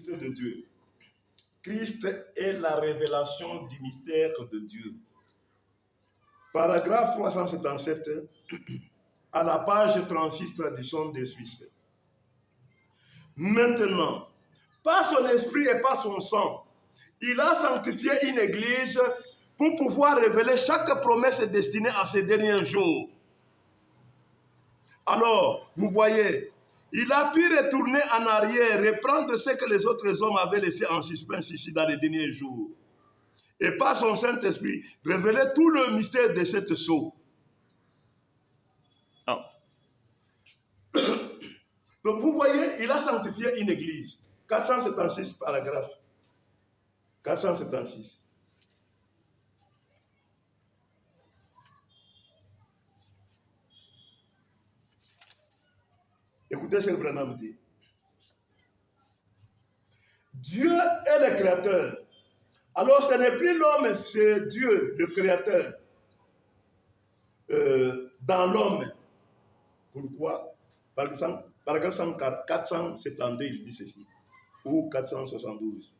mystère de Dieu. Christ est la révélation du mystère de Dieu. Paragraphe 377, à la page 36, traduction des Suisses. Maintenant, par son esprit et par son sang, il a sanctifié une église pour pouvoir révéler chaque promesse destinée à ces derniers jours. Alors, vous voyez, il a pu retourner en arrière, reprendre ce que les autres hommes avaient laissé en suspens ici dans les derniers jours. Et par son Saint-Esprit, révéler tout le mystère de cette sceau. Oh. Donc vous voyez, il a sanctifié une église. 476 paragraphes. 476. Écoutez ce que Branham dit. Dieu est le créateur. Alors ce n'est plus l'homme, c'est Dieu, le créateur. Dans l'homme. Pourquoi? Par exemple, paragraphe 472, il dit ceci. Ou 472.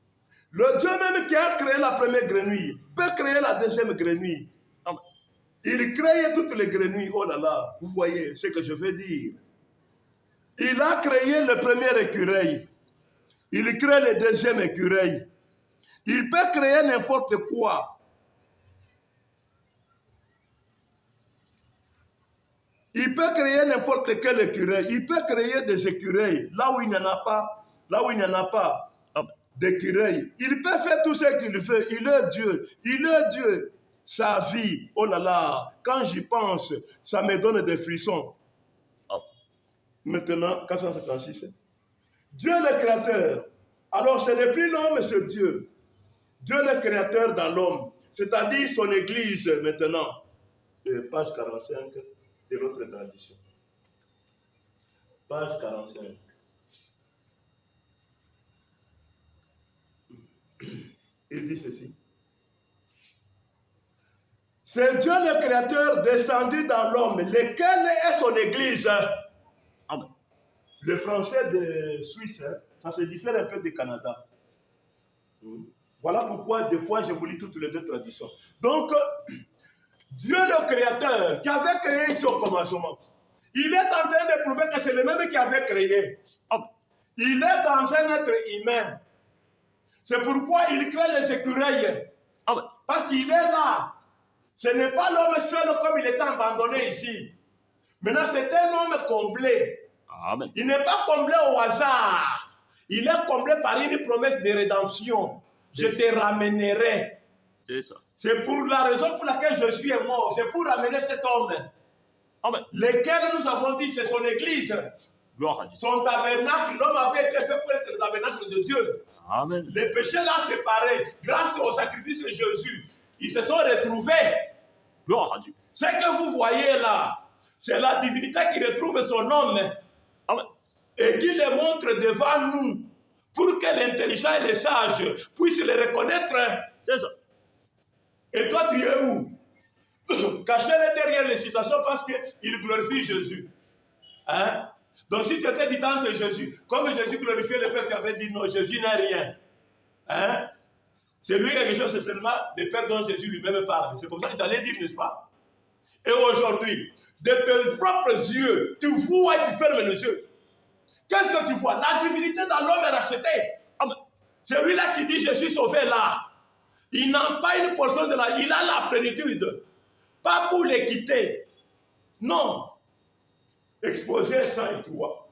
Le Dieu même qui a créé la première grenouille peut créer la deuxième grenouille. Il crée toutes les grenouilles. Oh là là, vous voyez ce que je veux dire. Il a créé le premier écureuil. Il crée le deuxième écureuil. Il peut créer n'importe quoi. Il peut créer n'importe quel écureuil. Il peut créer des écureuils là où il n'y en a pas. Là où il n'y en a pas d'écureuil. Il peut faire tout ce qu'il veut. Il est Dieu. Il est Dieu. Sa vie, oh là là, quand j'y pense, ça me donne des frissons. Maintenant, 456. Dieu le créateur. Alors ce n'est plus l'homme, c'est Dieu. Dieu le créateur dans l'homme. C'est-à-dire son église maintenant. Page 45 de l'autre tradition. Page 45. Il dit ceci. C'est Dieu le créateur descendu dans l'homme, lequel est son église. Amen. Le français de Suisse, ça se diffère un peu du Canada. Voilà pourquoi des fois je vous lis toutes les deux traductions. Donc, Dieu le créateur qui avait créé ici au commencement, il est en train de prouver que c'est le même qui avait créé. Il est dans un être humain. C'est pourquoi il crée les écureuils. Parce qu'il est là. Ce n'est pas l'homme seul comme il était abandonné ici. Maintenant, c'est un homme comblé. Amen. Il n'est pas comblé au hasard. Il est comblé par une promesse de rédemption. Je te ramènerai. C'est ça. C'est pour la raison pour laquelle Jésus est mort. C'est pour ramener cet homme. Amen. Lequel nous avons dit, c'est son église. Gloire à Dieu. Son tabernacle, l'homme avait été fait pour être le tabernacle de Dieu. Amen. Les péchés là séparés, grâce au sacrifice de Jésus, ils se sont retrouvés. Gloire à Dieu. Ce que vous voyez là, c'est la divinité qui retrouve son homme. Amen. Et qui le montre devant nous pour que l'intelligent et les sages puissent le reconnaître. C'est ça. Et toi, tu es où? Caché derrière les citations parce qu'il glorifie Jésus. Hein? Donc si tu étais du temps de Jésus, comme Jésus glorifiait le Père, tu avais dit non, Jésus n'est rien. Hein? C'est lui quelque chose, c'est seulement le Père dont Jésus lui-même parle. C'est comme ça qu'il t'allait dire, n'est-ce pas? Et aujourd'hui, de tes propres yeux, tu vois et tu fermes les yeux. Qu'est-ce que tu vois? La divinité dans l'homme est rachetée. C'est lui-là qui dit, je suis sauvé là. Il n'a pas une portion de la... Il a la plénitude. Pas pour les quitter. Non. Exposer sang et toi.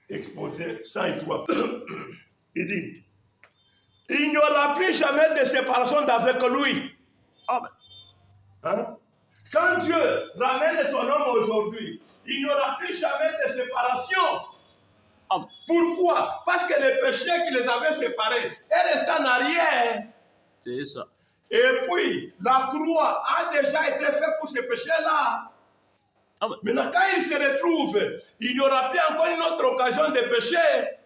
Exposer sang et toi. Il dit, il n'y aura plus jamais de séparation d'avec lui. Amen. Hein? Quand Dieu ramène son homme aujourd'hui, il n'y aura plus jamais de séparation. Amen. Pourquoi? Parce que les péchés qui les avaient séparés est resté en arrière. C'est ça. Et puis, la croix a déjà été faite pour ces péchés-là. Amen. Maintenant, quand ils se retrouvent, il n'y aura plus encore une autre occasion de pécher.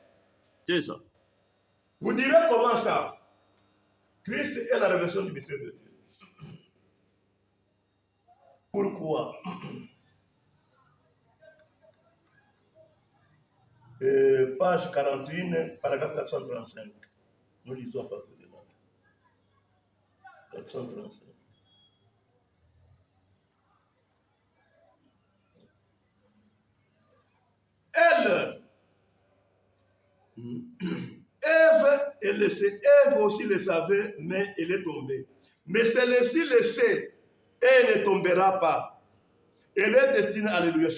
C'est ça. Vous direz comment ça? Christ est la révélation du mystère de Dieu. Pourquoi? Page 41, paragraphe 435. Nous lisons à partir de là. 435. Ève aussi le savait, mais elle est tombée. Mais celle-ci le sait, et elle ne tombera pas. Elle est destinée, alléluia,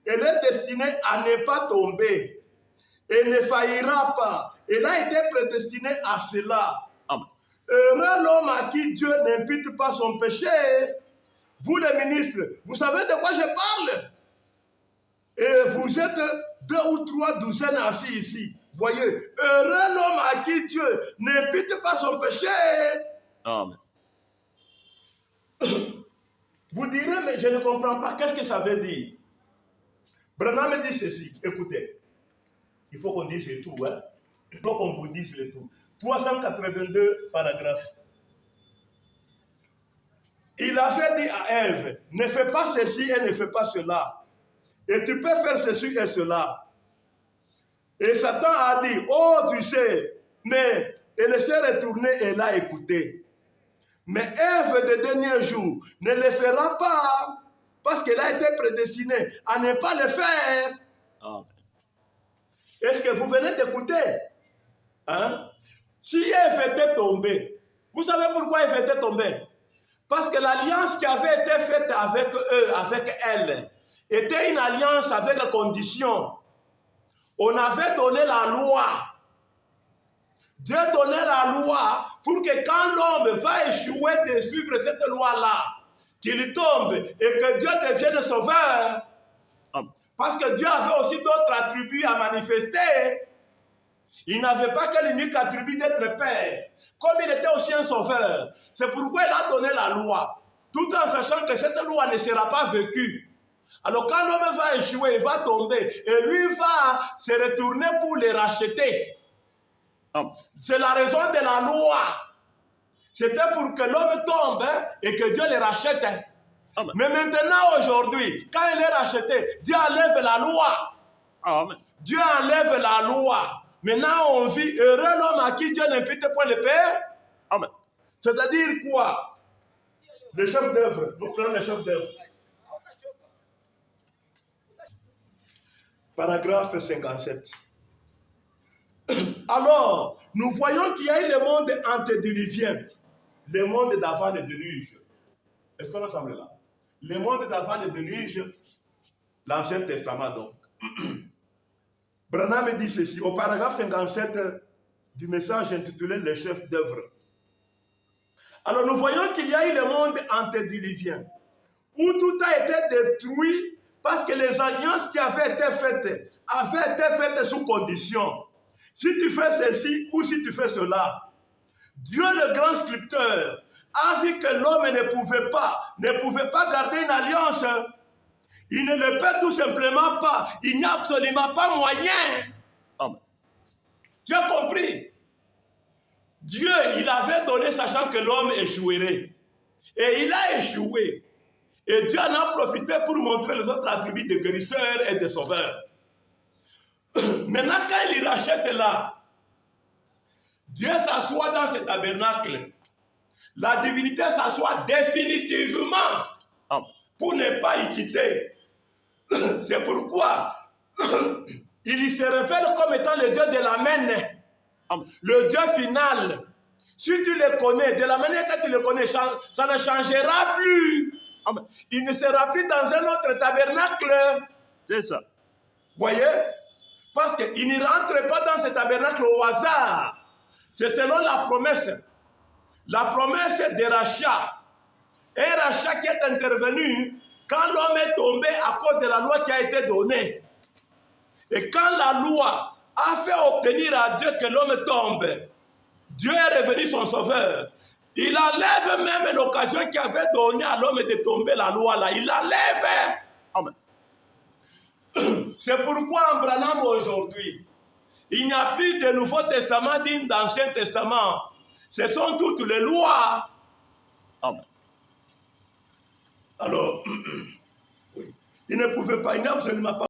elle est destinée à ne pas tomber. Elle ne faillira pas. Elle a été prédestinée à cela. Amen. Heureux l'homme à qui Dieu n'impute pas son péché. Vous les ministres, vous savez de quoi je parle? Et vous êtes 2 ou 3 douzaines assis ici. Voyez, heureux l'homme à qui Dieu n'impute pas son péché. Amen. Vous direz, mais je ne comprends pas, qu'est-ce que ça veut dire? Branham me dit ceci, écoutez, il faut qu'on dise le tout, hein? Il faut qu'on vous dise le tout. 382 paragraphes. Il avait dit à Ève, ne fais pas ceci et ne fais pas cela. Et tu peux faire ceci et cela. Et Satan a dit, oh tu sais, mais elle s'est retournée et l'a écouté. Mais Ève des derniers jours ne le fera pas parce qu'elle a été prédestinée à ne pas le faire. Amen. Est-ce que vous venez d'écouter? Hein? Si Ève était tombée, vous savez pourquoi Ève était tombée? Parce que l'alliance qui avait été faite avec eux, avec elle, était une alliance avec condition. On avait donné la loi. Dieu donnait la loi pour que quand l'homme va échouer de suivre cette loi-là, qu'il tombe et que Dieu devienne sauveur. Parce que Dieu avait aussi d'autres attributs à manifester. Il n'avait pas que l'unique attribut d'être Père. Comme il était aussi un sauveur. C'est pourquoi il a donné la loi. Tout en sachant que cette loi ne sera pas vécue. Alors quand l'homme va échouer, il va tomber. Et lui va se retourner pour les racheter. C'est la raison de la loi. C'était pour que l'homme tombe et que Dieu les rachète. Amen. Mais maintenant, aujourd'hui, quand il est racheté, Dieu enlève la loi. Amen. Dieu enlève la loi. Maintenant, on vit heureux l'homme à qui Dieu n'impute point le Père. Amen. C'est-à-dire quoi? Le chef d'œuvre. Nous prenons le chef d'œuvre. Paragraphe 57. Alors, nous voyons qu'il y a eu le monde antédiluvien, le monde d'avant le déluge. Est-ce qu'on est ensemble là? Le monde d'avant le déluge, l'Ancien Testament donc. Branham dit ceci, au paragraphe 57 du message intitulé Le chef d'œuvre. Alors nous voyons qu'il y a eu le monde antédiluvien, où tout a été détruit parce que les alliances qui avaient été faites sous condition. Si tu fais ceci ou si tu fais cela, Dieu le grand sculpteur a vu que l'homme ne pouvait pas garder une alliance. Il ne le peut tout simplement pas. Il n'y a absolument pas moyen. Amen. Tu as compris? Dieu, il avait donné sachant que l'homme échouerait. Et il a échoué. Et Dieu en a profité pour montrer les autres attributs de guérisseur et de sauveur. Maintenant, quand il rachète là, Dieu s'assoit dans ce tabernacle. La divinité s'assoit définitivement pour ne pas y quitter. C'est pourquoi il se révèle comme étant le Dieu de l'amen, le Dieu final. Si tu le connais, de la manière que tu le connais, ça ne changera plus. Amen. Il ne sera plus dans un autre tabernacle. C'est ça. Voyez? Parce qu'il ne rentre pas dans ce tabernacle au hasard. C'est selon la promesse. La promesse de rachat. Un rachat qui est intervenu quand l'homme est tombé à cause de la loi qui a été donnée. Et quand la loi a fait obtenir à Dieu que l'homme tombe, Dieu est revenu son sauveur. Il enlève même l'occasion qui avait donné à l'homme de tomber la loi là. Il l'enlève. Amen. C'est pourquoi en Branham aujourd'hui, il n'y a plus de Nouveau Testament digne d'Ancien Testament. Ce sont toutes les lois. Amen. Alors, oui, il ne pouvait pas, il n'a absolument pas